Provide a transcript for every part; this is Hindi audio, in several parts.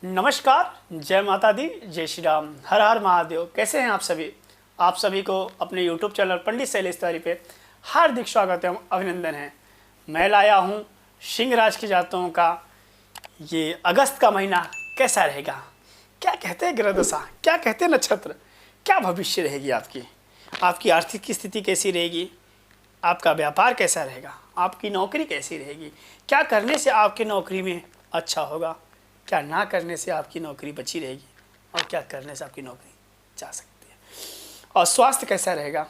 नमस्कार, जय माता दी, जय श्री राम, हर हर महादेव। कैसे हैं आप सभी? आप सभी को अपने YouTube चैनल पंडित शैलेश तिवारी पे हार्दिक स्वागत एवं अभिनंदन है। मैं लाया हूँ सिंह राशि की जातकों का ये अगस्त का महीना कैसा रहेगा, क्या कहते हैं ग्रह दशा, क्या कहते हैं नक्षत्र, क्या भविष्य रहेगी आपकी आर्थिक स्थिति कैसी रहेगी, आपका व्यापार कैसा रहेगा, आपकी नौकरी कैसी रहेगी, क्या करने से आपकी नौकरी में अच्छा होगा, क्या ना करने से आपकी नौकरी बची रहेगी और क्या करने से आपकी नौकरी जा सकती है, और स्वास्थ्य कैसा रहेगा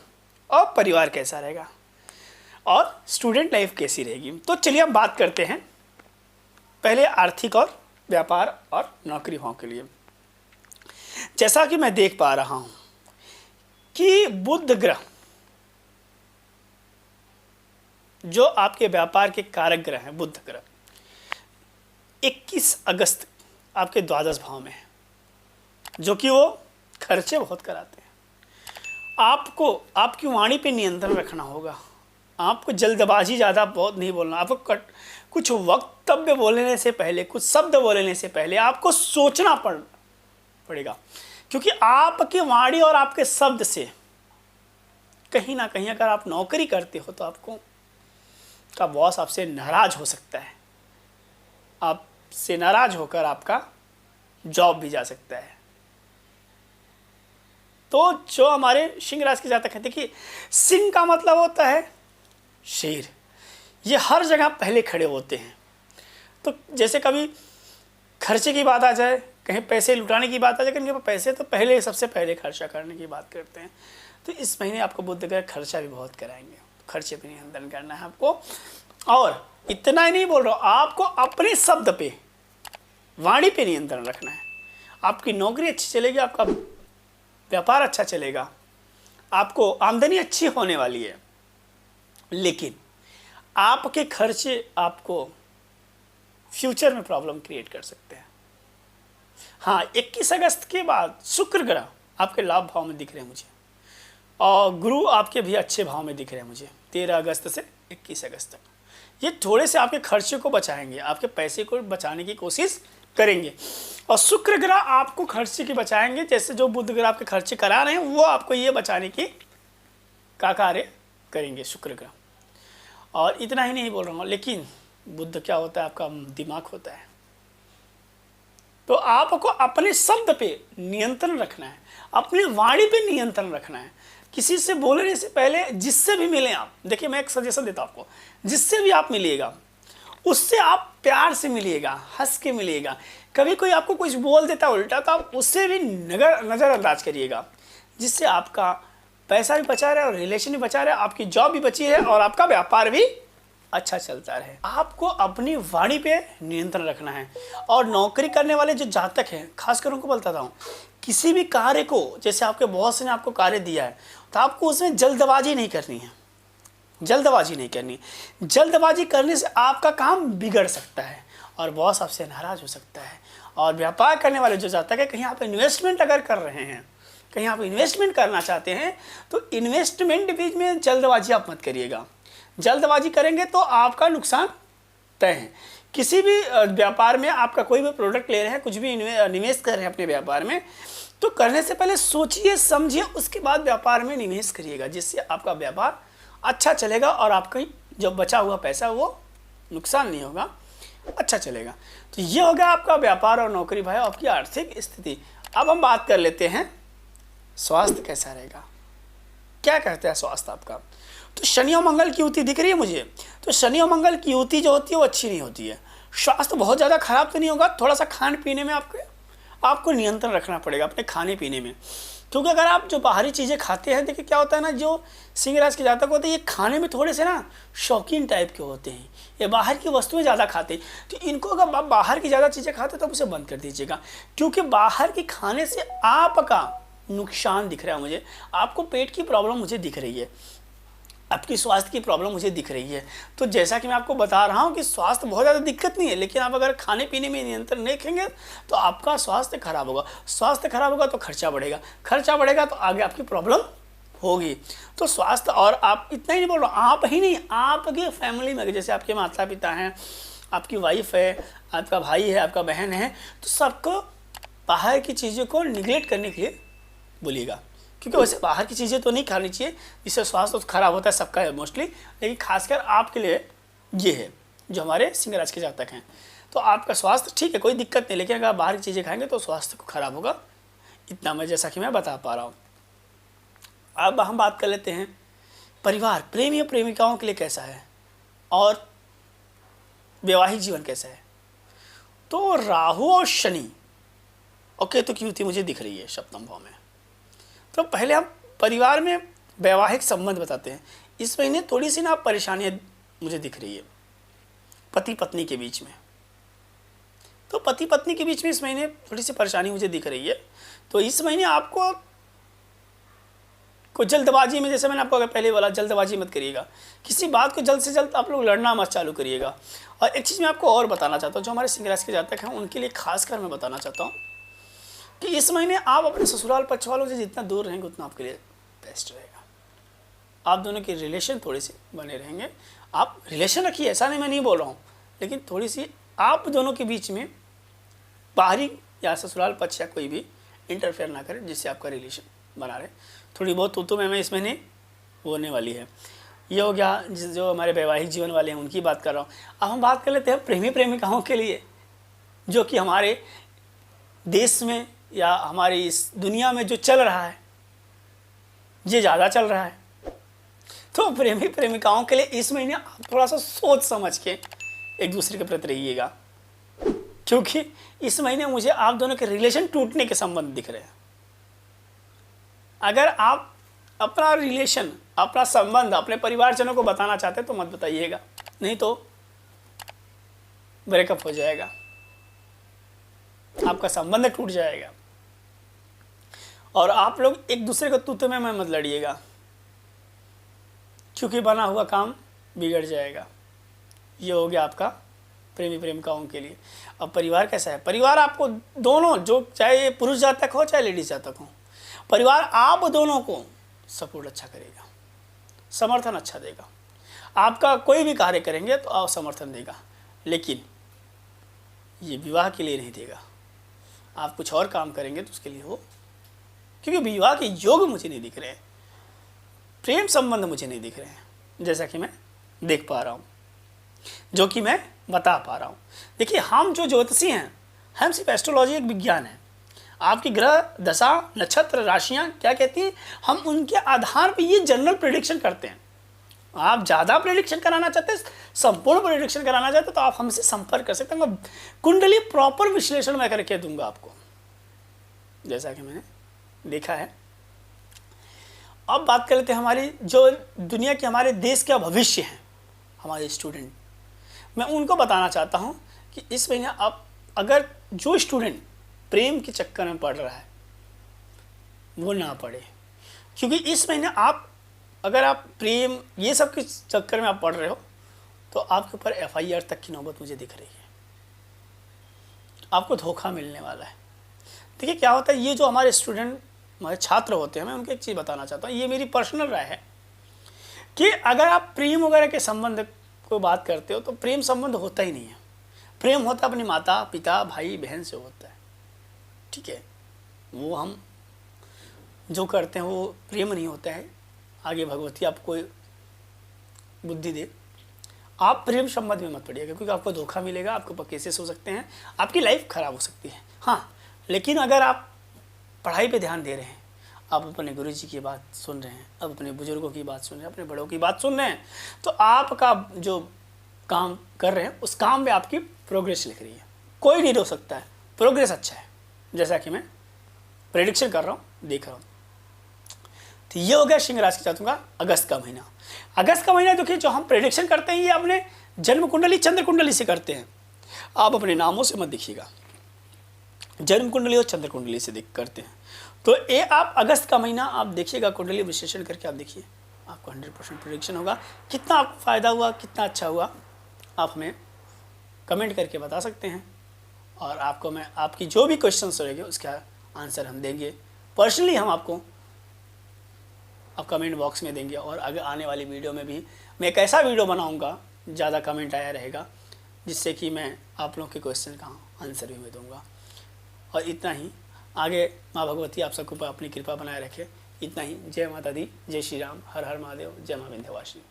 और परिवार कैसा रहेगा और स्टूडेंट लाइफ कैसी रहेगी। तो चलिए हम बात करते हैं पहले आर्थिक और व्यापार और नौकरी भाव के लिए। जैसा कि मैं देख पा रहा हूं कि बुध ग्रह जो आपके व्यापार के कारक ग्रह हैं, बुध ग्रह 21 अगस्त आपके द्वादश भाव में है, जो कि वो खर्चे बहुत कराते हैं। आपको आपकी वाणी पे नियंत्रण रखना होगा। आपको जल्दबाजी ज़्यादा बहुत नहीं बोलना। आपको कुछ वक्तव्य बोलने से पहले, कुछ शब्द बोलने से पहले आपको सोचना पड़ेगा, क्योंकि आपकी वाणी और आपके शब्द से कहीं ना कहीं अगर आप नौकरी करते हो तो आपको का बॉस आपसे नाराज हो सकता है। आपसे नाराज होकर आपका जॉब भी जा सकता है। तो जो हमारे सिंह राशि के जातक हैं, देखिए सिंह का मतलब होता है शेर। ये हर जगह पहले खड़े होते हैं। तो जैसे कभी खर्चे की बात आ जाए, कहीं पैसे लुटाने की बात आ जाए, कहीं पैसे तो पहले सबसे पहले खर्चा करने की बात करते हैं। तो इस महीने आपको बुध ग्रह खर्चा भी बहुत कराएंगे। खर्चे पे नियंत्रण करना है आपको। और इतना ही नहीं बोल रहा हूँ, आपको अपने शब्द पे, वाणी पे नियंत्रण रखना है। आपकी नौकरी अच्छी चलेगी, आपका व्यापार अच्छा चलेगा, आपको आमदनी अच्छी होने वाली है, लेकिन आपके खर्चे आपको फ्यूचर में प्रॉब्लम क्रिएट कर सकते हैं। हाँ, 21 अगस्त के बाद शुक्र ग्रह आपके लाभ भाव में दिख रहे हैं मुझे, और गुरु आपके भी अच्छे भाव में दिख रहे हैं मुझे 13 अगस्त से 21 अगस्त तक। ये थोड़े से आपके खर्चे को बचाएंगे, आपके पैसे को बचाने की कोशिश करेंगे। और शुक्र ग्रह आपको खर्चे की बचाएंगे। जैसे जो बुध ग्रह आपके खर्चे करा रहे हैं, वो आपको ये बचाने की का कार्य करेंगे शुक्र ग्रह। और इतना ही नहीं बोल रहा हूँ, लेकिन बुध क्या होता है, आपका दिमाग होता है। तो आपको अपने शब्द पे नियंत्रण रखना है, अपनी वाणी पे नियंत्रण रखना है। किसी से बोलने से पहले जिससे भी मिलें आप, देखिए मैं एक सजेशन देता हूँ आपको, जिससे भी आप मिलिएगा उससे आप प्यार से मिलिएगा, हंस के मिलिएगा। कभी कोई आपको कुछ बोल देता उल्टा, तो आप उससे भी नज़रअंदाज करिएगा, जिससे आपका पैसा भी बचा रहे और रिलेशन भी बचा रहे, आपकी जॉब भी बची है और आपका व्यापार भी अच्छा चलता रहे। आपको अपनी वाणी पे नियंत्रण रखना है। और नौकरी करने वाले जो जातक हैं, खासकर उनको बोलता हूँ, किसी भी कार्य को, जैसे आपके बॉस ने आपको कार्य दिया है, तो आपको उसमें जल्दबाजी नहीं करनी है। जल्दबाजी नहीं करनी। जल्दबाजी करने से आपका काम बिगड़ सकता है और बॉस आपसे नाराज हो सकता है। और व्यापार करने वाले जो जातक है, कहीं आप इन्वेस्टमेंट अगर कर रहे हैं, कहीं आप इन्वेस्टमेंट करना चाहते हैं, तो इन्वेस्टमेंट बीच में जल्दबाजी आप मत करिएगा। जल्दबाजी करेंगे तो आपका नुकसान तय है। किसी भी व्यापार में आपका कोई भी प्रोडक्ट ले रहे हैं, कुछ भी निवेश कर रहे हैं अपने व्यापार में, तो करने से पहले सोचिए समझिए, उसके बाद व्यापार में निवेश करिएगा, जिससे आपका व्यापार अच्छा चलेगा और आपका जो बचा हुआ पैसा वो नुकसान नहीं होगा, अच्छा चलेगा। तो ये हो गया आपका व्यापार और नौकरी भाई, आपकी आर्थिक स्थिति। अब हम बात कर लेते हैं स्वास्थ्य कैसा रहेगा, क्या कहते हैं स्वास्थ्य आपका। तो शनि और मंगल की युति दिख रही है मुझे। तो शनि और मंगल की युति जो होती है वो अच्छी नहीं होती है। स्वास्थ्य बहुत ज़्यादा खराब तो नहीं होगा, थोड़ा सा खाने पीने में आपको नियंत्रण रखना पड़ेगा अपने खाने पीने में। क्योंकि अगर आप जो बाहरी चीज़ें खाते हैं, देखिए क्या होता है ना, जो सिंह राशि के जातक होते हैं, ये खाने में थोड़े से ना शौकीन टाइप के होते हैं, ये बाहर की वस्तुएं ज़्यादा खाते हैं। तो इनको अगर आप बाहर की ज़्यादा चीज़ें खाते तो उसे बंद कर दीजिएगा, क्योंकि बाहर की खाने से आपका नुकसान दिख रहा है मुझे। आपको पेट की प्रॉब्लम मुझे दिख रही है, आपकी स्वास्थ्य की प्रॉब्लम मुझे दिख रही है। तो जैसा कि मैं आपको बता रहा हूँ कि स्वास्थ्य बहुत ज़्यादा दिक्कत नहीं है, लेकिन आप अगर खाने पीने में नियंत्रण नहीं रखेंगे तो आपका स्वास्थ्य खराब होगा। स्वास्थ्य खराब होगा तो खर्चा बढ़ेगा, खर्चा बढ़ेगा तो आगे आपकी प्रॉब्लम होगी। तो स्वास्थ्य, और आप इतना ही नहीं बोल रहा हूँ, आप ही नहीं, आपके फैमिली में जैसे आपके माता पिता हैं, आपकी वाइफ है, आपका भाई है, आपका बहन है, तो सबको बाहर की चीज़ों को निगलेक्ट करने के लिए बोलिएगा। क्योंकि वैसे बाहर की चीज़ें तो नहीं खानी चाहिए, इससे स्वास्थ्य तो खराब होता है सबका है मोस्टली, लेकिन खासकर आपके लिए ये है जो हमारे सिंह राशि के जातक हैं। तो आपका स्वास्थ्य ठीक है, कोई दिक्कत नहीं, लेकिन अगर आप बाहर की चीज़ें खाएंगे तो स्वास्थ्य को खराब होगा। इतना मैं जैसा कि मैं बता पा रहा हूँ। अब हम बात कर लेते हैं परिवार, प्रेमी और प्रेमिकाओं के लिए कैसा है और वैवाहिक जीवन कैसा है। तो राहु और शनि और केतु की युति मुझे दिख रही है सप्तम भाव में। तो पहले हम परिवार में वैवाहिक संबंध बताते हैं। इस महीने थोड़ी सी ना परेशानियाँ मुझे दिख रही है पति पत्नी के बीच में। तो पति पत्नी के बीच में इस महीने थोड़ी सी परेशानी मुझे दिख रही है। तो इस महीने आपको जल्दबाजी में, जैसे मैंने आपको अगर पहले बोला, जल्दबाजी मत करिएगा, किसी बात को जल्द से जल्द आप लोग लड़ना मत चालू करिएगा। और एक चीज़ मैं आपको और बताना चाहता हूँ, जो हमारे सिंह राशि के जातक हैं उनके लिए खासकर मैं बताना चाहता हूँ कि इस महीने आप अपने ससुराल पक्ष वालों से जितना दूर रहेंगे उतना आपके लिए बेस्ट रहेगा। आप दोनों के रिलेशन थोड़े से बने रहेंगे। आप रिलेशन रखिए, ऐसा नहीं मैं नहीं बोल रहा हूँ, लेकिन थोड़ी सी आप दोनों के बीच में बाहरी या ससुराल पक्ष या कोई भी इंटरफेयर ना करे जिससे आपका रिलेशन बना रहे। थोड़ी बहुत तो मैं इस महीने होने वाली है। ये हो गया जो हमारे वैवाहिक जीवन वाले हैं उनकी बात कर रहा हूँ। अब हम बात कर लेते हैं प्रेमी प्रेमिकाओं के लिए, जो कि हमारे देश में या हमारी इस दुनिया में जो चल रहा है ये ज़्यादा चल रहा है। तो प्रेमी प्रेमिकाओं के लिए इस महीने आप थोड़ा सा सोच समझ के एक दूसरे के प्रति रहिएगा, क्योंकि इस महीने मुझे आप दोनों के रिलेशन टूटने के संबंध दिख रहे हैं। अगर आप अपना रिलेशन, अपना संबंध अपने परिवारजनों को बताना चाहते हैं तो मत बताइएगा, नहीं तो ब्रेकअप हो जाएगा, आपका संबंध टूट जाएगा। और आप लोग एक दूसरे को तूते में मत लड़िएगा, क्योंकि बना हुआ काम बिगड़ जाएगा। ये हो गया आपका प्रेमी प्रेमिकाओं के लिए। अब परिवार कैसा है? परिवार आपको दोनों, जो चाहे पुरुष जातक हो चाहे लेडीज जातक हो, परिवार आप दोनों को सपोर्ट अच्छा करेगा, समर्थन अच्छा देगा। आपका कोई भी कार्य करेंगे तो आप समर्थन देगा, लेकिन ये विवाह के लिए नहीं देगा। आप कुछ और काम करेंगे तो उसके लिए हो, क्योंकि विवाह के योग मुझे नहीं दिख रहे हैं, प्रेम संबंध मुझे नहीं दिख रहे हैं, जैसा कि मैं देख पा रहा हूँ, जो कि मैं बता पा रहा हूँ। देखिए, हम जो ज्योतिषी हैं, हम सिर्फ एस्ट्रोलॉजी एक विज्ञान है। आपकी ग्रह दशा नक्षत्र राशियाँ क्या कहती हैं, हम उनके आधार पर ये जनरल प्रेडिक्शन करते हैं। आप ज़्यादा प्रेडिक्शन कराना चाहते हैं, संपूर्ण प्रेडिक्शन कराना चाहते हैं, तो आप हमसे संपर्क कर सकते हैं। कुंडली प्रॉपर विश्लेषण मैं करके दूंगा आपको, जैसा कि मैंने देखा है। अब बात कर लेते हैं हमारी जो दुनिया के, हमारे देश का भविष्य है, हमारे स्टूडेंट। मैं उनको बताना चाहता हूँ कि इस महीने आप अगर जो स्टूडेंट प्रेम के चक्कर में पड़ रहा है वो ना पड़े, क्योंकि इस महीने आप अगर आप प्रेम ये सब के चक्कर में आप पड़ रहे हो तो आपके ऊपर FIR तक की नौबत मुझे दिख रही है। आपको धोखा मिलने वाला है। देखिए क्या होता है, ये जो हमारे स्टूडेंट, हमारे छात्र होते हैं, मैं उनको एक चीज़ बताना चाहता हूँ, ये मेरी पर्सनल राय है कि अगर आप प्रेम वगैरह के संबंध को बात करते हो तो प्रेम संबंध होता ही नहीं है। प्रेम होता अपनी माता पिता भाई बहन से होता है, ठीक है। वो हम जो करते हैं वो प्रेम नहीं होता है। आगे भगवती आपको बुद्धि दे, आप प्रेम संबंध में मत पड़िएगा, क्योंकि आपको धोखा मिलेगा, आपके ऊपर केसेस हो सकते हैं, आपकी लाइफ खराब हो सकती है। हाँ, लेकिन अगर आप पढ़ाई पे ध्यान दे रहे हैं, आप अपने गुरुजी की बात सुन रहे हैं, आप अपने बुजुर्गों की बात सुन रहे हैं, अपने बड़ों की बात सुन रहे हैं, तो आपका जो काम कर रहे हैं उस काम में आपकी प्रोग्रेस लिख रही है। कोई नहीं रोक सकता है, प्रोग्रेस अच्छा है, जैसा कि मैं प्रेडिक्शन कर रहा हूँ, देख रहा हूँ। तो ये हो गया सिंह राशि के जातकों का अगस्त का महीना। अगस्त का महीना देखिए, जो हम प्रेडिक्शन करते हैं ये अपने जन्म कुंडली चंद्र कुंडली से करते हैं। आप अपने नामों से मत देखिएगा, जन्म कुंडली और चंद्र कुंडली से देख करते हैं। तो ये आप अगस्त का महीना आप देखिएगा, कुंडली विश्लेषण करके आप देखिए, आपको 100% प्रेडिक्शन होगा। कितना आपको फ़ायदा हुआ, कितना अच्छा हुआ, आप हमें कमेंट करके बता सकते हैं, और आपको मैं आपकी जो भी क्वेश्चंस रहेंगे उसका आंसर हम देंगे। पर्सनली हम आपको आप कमेंट बॉक्स में देंगे, और अगर आने वाली वीडियो में भी मैं एक ऐसा वीडियो बनाऊंगा, ज़्यादा कमेंट आया रहेगा जिससे कि मैं आप लोगों के क्वेश्चन का आंसर भी मैं दूंगा। और इतना ही, आगे माँ भगवती आप सबके ऊपर अपनी कृपा बनाए रखे। इतना ही। जय माता दी, जय श्री राम, हर हर महादेव, जय माँ विंध्यवासिनी।